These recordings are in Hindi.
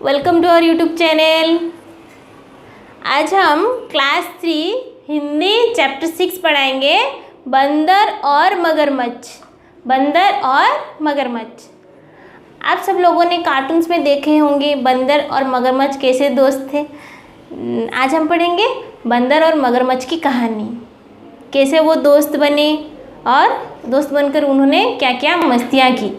Welcome to our YouTube channel. आज हम क्लास 3 हिंदी चैप्टर 6 पढ़ाएंगे, बंदर और मगरमच्छ। बंदर और मगरमच्छ। आप सब लोगों ने कार्टून्स में देखे होंगे बंदर और मगरमच्छ कैसे दोस्त थे। आज हम पढ़ेंगे बंदर और मगरमच्छ की कहानी, कैसे वो दोस्त बने और दोस्त बनकर उन्होंने क्या क्या मस्तियाँ की।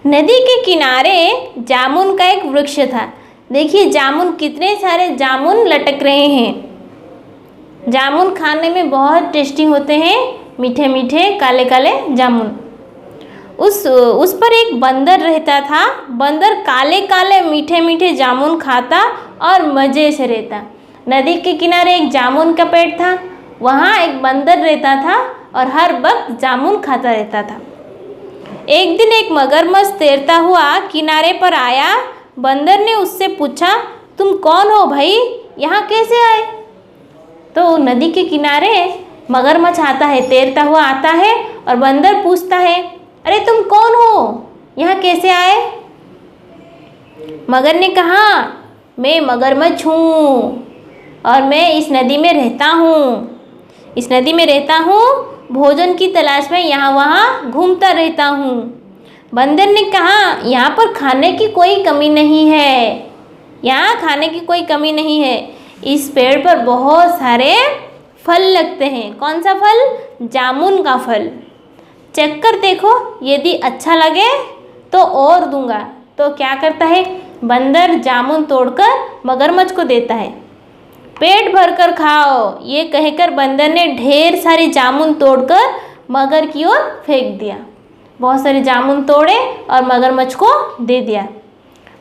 नदी के किनारे जामुन का एक वृक्ष था। देखिए जामुन, कितने सारे जामुन लटक रहे हैं। जामुन खाने में बहुत टेस्टी होते हैं, मीठे मीठे काले काले जामुन। उस पर एक बंदर रहता था। बंदर काले काले मीठे मीठे जामुन खाता और मज़े से रहता। नदी के किनारे एक जामुन का पेड़ था, वहाँ एक बंदर रहता था और हर वक्त जामुन खाता रहता था। एक दिन एक मगरमच्छ तैरता हुआ किनारे पर आया। बंदर ने उससे पूछा, तुम कौन हो भाई, यहाँ कैसे आए? तो नदी के किनारे मगरमच्छ आता है, तैरता हुआ आता है और बंदर पूछता है, अरे तुम कौन हो, यहाँ कैसे आए? मगर ने कहा, मैं मगरमच्छ हूँ और मैं इस नदी में रहता हूँ। इस नदी में रहता हूँ, भोजन की तलाश में यहाँ वहाँ घूमता रहता हूँ। बंदर ने कहा, यहाँ पर खाने की कोई कमी नहीं है, यहाँ खाने की कोई कमी नहीं है। इस पेड़ पर बहुत सारे फल लगते हैं। कौन सा फल? जामुन का फल। चख कर देखो, यदि अच्छा लगे तो और दूंगा। तो क्या करता है बंदर? जामुन तोड़कर मगरमच्छ को देता है। पेट भरकर खाओ, ये कहकर बंदर ने ढेर सारे जामुन तोड़कर मगर की ओर फेंक दिया। बहुत सारे जामुन तोड़े और मगरमच्छ को दे दिया।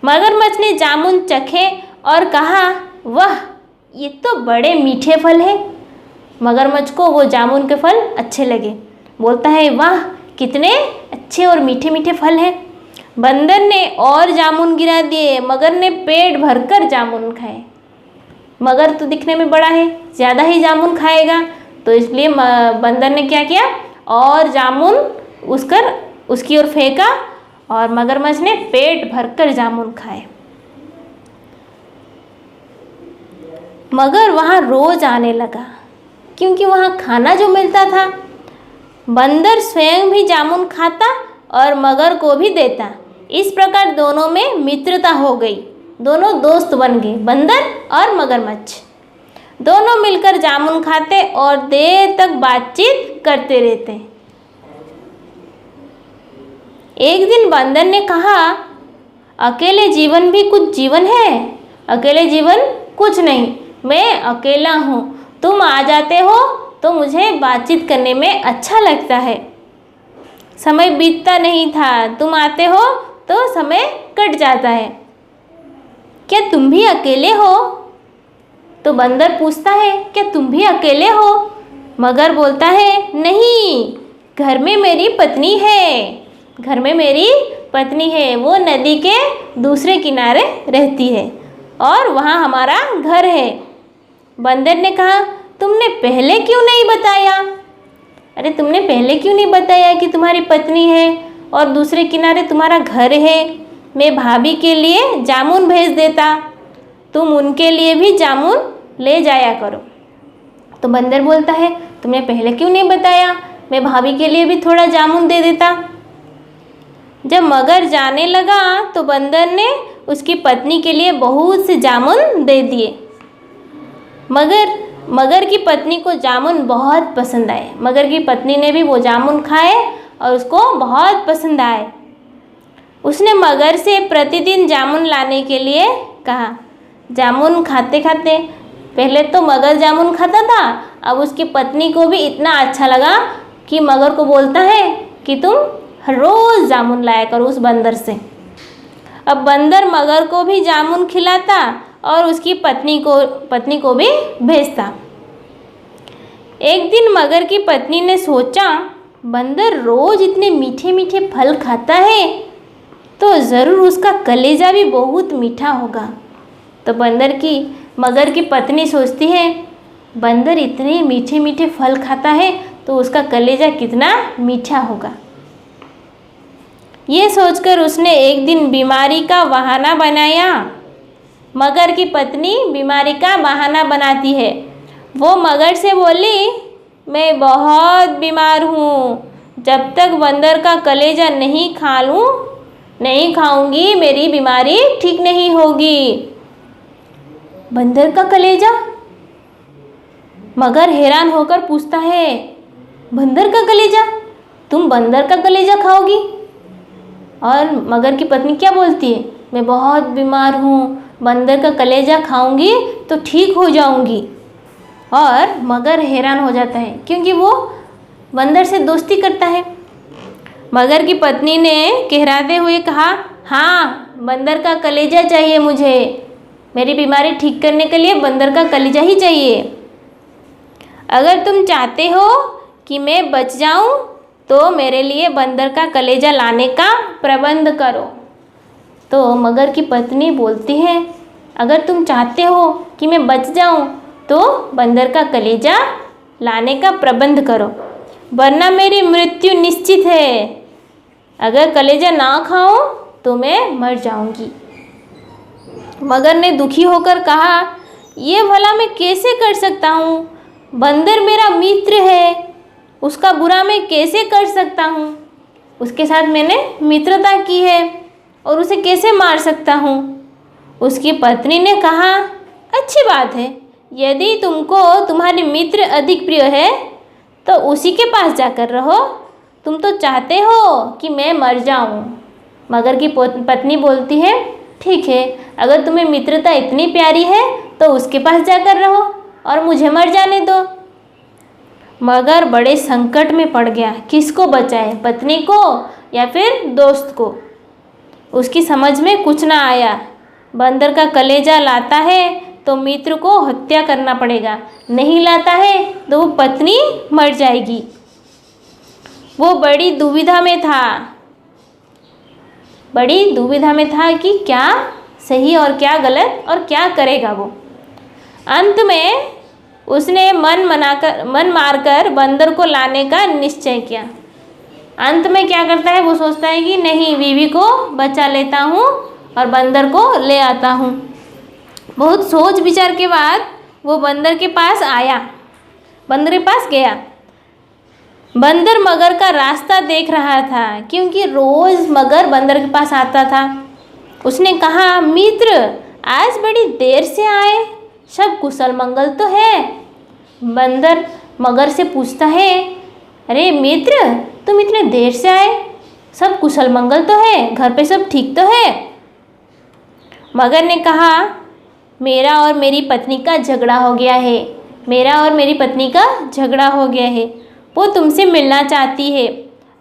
मगरमच्छ ने जामुन चखे और कहा, वाह ये तो बड़े मीठे फल हैं। मगरमच्छ को वो जामुन के फल अच्छे लगे। बोलता है, वाह कितने अच्छे और मीठे मीठे फल हैं। बंदर ने और जामुन गिरा दिए। मगर ने पेट भरकर जामुन खाए। मगर तो दिखने में बड़ा है, ज़्यादा ही जामुन खाएगा, तो इसलिए बंदर ने क्या किया, और जामुन उसकी ओर फेंका और मगरमच्छ ने पेट भरकर जामुन खाए। मगर वहाँ रोज आने लगा, क्योंकि वहाँ खाना जो मिलता था। बंदर स्वयं भी जामुन खाता और मगर को भी देता। इस प्रकार दोनों में मित्रता हो गई। दोनों दोस्त बन गए, बंदर और मगरमच्छ। दोनों मिलकर जामुन खाते और देर तक बातचीत करते रहते। एक दिन बंदर ने कहा, अकेले जीवन भी कुछ जीवन है। अकेले जीवन कुछ नहीं, मैं अकेला हूँ। तुम आ जाते हो तो मुझे बातचीत करने में अच्छा लगता है। समय बीतता नहीं था, तुम आते हो तो समय कट जाता है। क्या तुम भी अकेले हो? तो बंदर पूछता है, क्या तुम भी अकेले हो? मगर बोलता है, नहीं, घर में मेरी पत्नी है। घर में मेरी पत्नी है, वो नदी के दूसरे किनारे रहती है और वहाँ हमारा घर है। बंदर ने कहा, तुमने पहले क्यों नहीं बताया? अरे तुमने पहले क्यों नहीं बताया कि तुम्हारी पत्नी है और दूसरे किनारे तुम्हारा घर है? मैं भाभी के लिए जामुन भेज देता, तुम उनके लिए भी जामुन ले जाया करो। तो बंदर बोलता है, तुमने पहले क्यों नहीं बताया, मैं भाभी के लिए भी थोड़ा जामुन दे देता। जब मगर जाने लगा तो बंदर ने उसकी पत्नी के लिए बहुत से जामुन दे दिए। मगर की पत्नी को जामुन बहुत पसंद आए। मगर की पत्नी ने भी वो जामुन खाए और उसको बहुत पसंद आए। उसने मगर से प्रतिदिन जामुन लाने के लिए कहा। जामुन खाते खाते, पहले तो मगर जामुन खाता था, अब उसकी पत्नी को भी इतना अच्छा लगा कि मगर को बोलता है कि तुम रोज़ जामुन लाया करो उस बंदर से। अब बंदर मगर को भी जामुन खिलाता और उसकी पत्नी को भी भेजता। एक दिन मगर की पत्नी ने सोचा, बंदर रोज़ इतने मीठे मीठे फल खाता है तो ज़रूर उसका कलेजा भी बहुत मीठा होगा। तो मगर की पत्नी सोचती है, बंदर इतने मीठे मीठे फल खाता है तो उसका कलेजा कितना मीठा होगा। ये सोचकर उसने एक दिन बीमारी का बहाना बनाया। मगर की पत्नी बीमारी का बहाना बनाती है। वो मगर से बोली, मैं बहुत बीमार हूँ, जब तक बंदर का कलेजा नहीं खाऊंगी मेरी बीमारी ठीक नहीं होगी। बंदर का कलेजा? मगर हैरान होकर पूछता है, बंदर का कलेजा? तुम बंदर का कलेजा खाओगी? और मगर की पत्नी क्या बोलती है, मैं बहुत बीमार हूँ, बंदर का कलेजा खाऊंगी तो ठीक हो जाऊंगी। और मगर हैरान हो जाता है क्योंकि वो बंदर से दोस्ती करता है। मगर की पत्नी ने कहराते हुए कहा, हाँ, बंदर का कलेजा चाहिए मुझे, मेरी बीमारी ठीक करने के लिए बंदर का कलेजा ही चाहिए। अगर तुम चाहते हो कि मैं बच जाऊं तो मेरे लिए बंदर का कलेजा लाने का प्रबंध करो। तो मगर की पत्नी बोलती है, अगर तुम चाहते हो कि मैं बच जाऊं तो बंदर का कलेजा लाने का प्रबंध करो, वरना मेरी मृत्यु निश्चित है। अगर कलेजा ना खाऊं तो मैं मर जाऊंगी। मगर ने दुखी होकर कहा, ये भला मैं कैसे कर सकता हूँ? बंदर मेरा मित्र है, उसका बुरा मैं कैसे कर सकता हूँ? उसके साथ मैंने मित्रता की है और उसे कैसे मार सकता हूँ? उसकी पत्नी ने कहा, अच्छी बात है, यदि तुमको तुम्हारे मित्र अधिक प्रिय है तो उसी के पास जाकर रहो। तुम तो चाहते हो कि मैं मर जाऊं। मगर की पत्नी बोलती है, ठीक है, अगर तुम्हें मित्रता इतनी प्यारी है तो उसके पास जाकर रहो और मुझे मर जाने दो। मगर बड़े संकट में पड़ गया, किसको बचाए, पत्नी को या फिर दोस्त को? उसकी समझ में कुछ ना आया। बंदर का कलेजा लाता है तो मित्र को हत्या करना पड़ेगा, नहीं लाता है तो वो पत्नी मर जाएगी। वो बड़ी दुविधा में था कि क्या सही और क्या गलत और क्या करेगा वो। अंत में उसने मन मारकर बंदर को लाने का निश्चय किया। अंत में क्या करता है, वो सोचता है कि नहीं, बीवी को बचा लेता हूँ और बंदर को ले आता हूँ। बहुत सोच विचार के बाद वो बंदर के पास गया। बंदर मगर का रास्ता देख रहा था क्योंकि रोज़ मगर बंदर के पास आता था। उसने कहा, मित्र, आज बड़ी देर से आए, सब कुशल मंगल तो है? बंदर मगर से पूछता है, अरे मित्र, तुम इतने देर से आए, सब कुशल मंगल तो है, घर पे सब ठीक तो है? मगर ने कहा, मेरा और मेरी पत्नी का झगड़ा हो गया है, वो तुमसे मिलना चाहती है।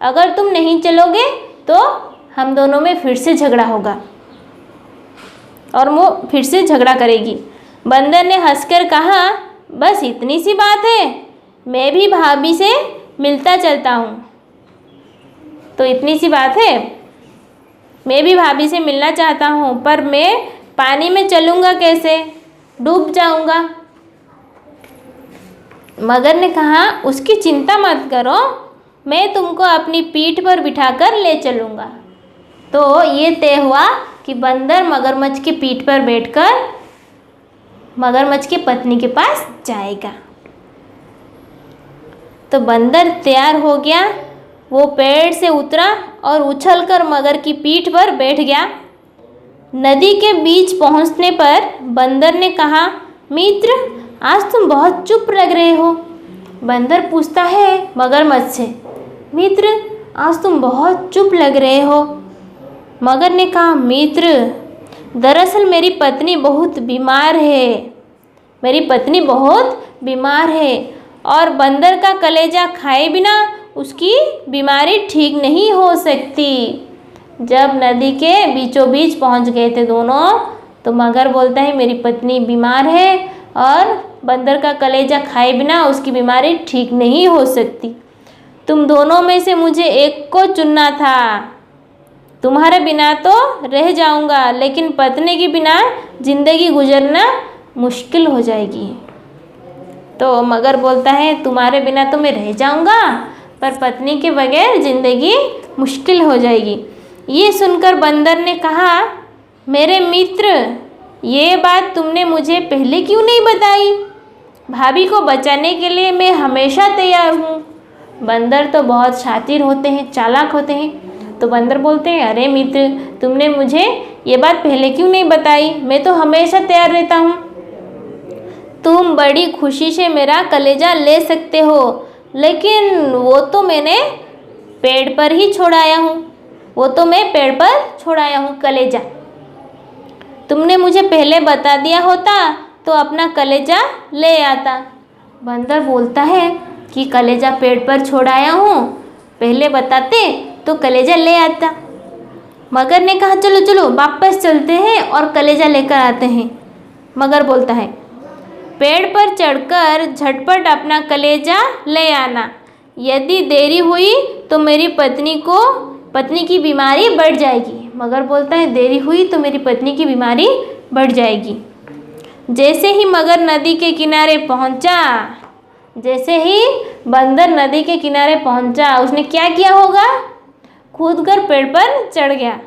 अगर तुम नहीं चलोगे तो हम दोनों में फिर से झगड़ा होगा और वो फिर से झगड़ा करेगी। बंदर ने हंसकर कहा, बस इतनी सी बात है, मैं भी भाभी से मिलता चलता हूँ। तो इतनी सी बात है, मैं भी भाभी से मिलना चाहता हूँ, पर मैं पानी में चलूँगा कैसे? डूब जाऊँगा। मगर ने कहा, उसकी चिंता मत करो, मैं तुमको अपनी पीठ पर बिठाकर ले चलूँगा। तो ये तय हुआ कि बंदर मगरमच्छ की पीठ पर बैठकर मगरमच्छ की पत्नी के पास जाएगा। तो बंदर तैयार हो गया, वो पेड़ से उतरा और उछलकर मगर की पीठ पर बैठ गया। नदी के बीच पहुंचने पर बंदर ने कहा, मित्र, आज तुम बहुत चुप लग रहे हो। बंदर पूछता है मगरमच्छ से, मित्र, आज तुम बहुत चुप लग रहे हो। मगर ने कहा, मित्र, दरअसल मेरी पत्नी बहुत बीमार है और बंदर का कलेजा खाए बिना उसकी बीमारी ठीक नहीं हो सकती। जब नदी के बीचों बीच पहुंच गए थे दोनों, तो मगर बोलता है, मेरी पत्नी बीमार है और बंदर का कलेजा खाए बिना उसकी बीमारी ठीक नहीं हो सकती। तुम दोनों में से मुझे एक को चुनना था। तुम्हारे बिना तो रह जाऊंगा, लेकिन पत्नी के बिना जिंदगी गुजरना मुश्किल हो जाएगी। तो मगर बोलता है, तुम्हारे बिना तो मैं रह जाऊंगा, पर पत्नी के बगैर जिंदगी मुश्किल हो जाएगी। ये सुनकर बंदर ने कहा, मेरे मित्र, ये बात तुमने मुझे पहले क्यों नहीं बताई? भाभी को बचाने के लिए मैं हमेशा तैयार हूँ। बंदर तो बहुत शातिर होते हैं, चालाक होते हैं। तो बंदर बोलते हैं, अरे मित्र, तुमने मुझे ये बात पहले क्यों नहीं बताई? मैं तो हमेशा तैयार रहता हूँ। तुम बड़ी खुशी से मेरा कलेजा ले सकते हो, लेकिन वो तो मैंने पेड़ पर ही छोड़ाया हूँ। वो तो मैं पेड़ पर छोड़ाया हूँ कलेजा। तुमने मुझे पहले बता दिया होता तो अपना कलेजा ले आता। बंदर बोलता है कि कलेजा पेड़ पर छोड़ाया हूँ, पहले बताते तो कलेजा ले आता। मगर ने कहा, चलो चलो वापस चलते हैं और कलेजा लेकर आते हैं। मगर बोलता है, पेड़ पर चढ़कर झटपट अपना कलेजा ले आना। यदि देरी हुई तो मेरी पत्नी की बीमारी बढ़ जाएगी। मगर बोलता है, देरी हुई तो मेरी पत्नी की बीमारी बढ़ जाएगी। जैसे ही मगर नदी के किनारे पहुंचा, जैसे ही बंदर नदी के किनारे पहुंचा, उसने क्या किया होगा? कूदकर पेड़ पर चढ़ गया।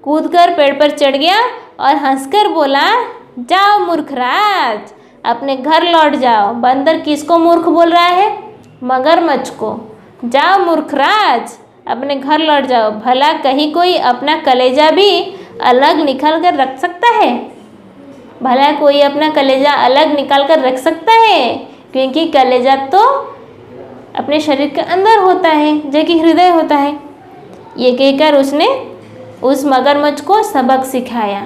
कूदकर पेड़ पर चढ़ गया और हंसकर बोला, जाओ मूर्खराज, अपने घर लौट जाओ। बंदर किसको मूर्ख बोल रहा है? मगरमच्छ को। जाओ मूर्खराज, अपने घर लौट जाओ। भला कहीं कोई अपना कलेजा भी अलग निकाल कर रख सकता है? भला कोई अपना कलेजा अलग निकाल कर रख सकता है? क्योंकि कलेजा तो अपने शरीर के अंदर होता है, जो कि हृदय होता है। ये कहकर उसने उस मगरमच्छ को सबक सिखाया।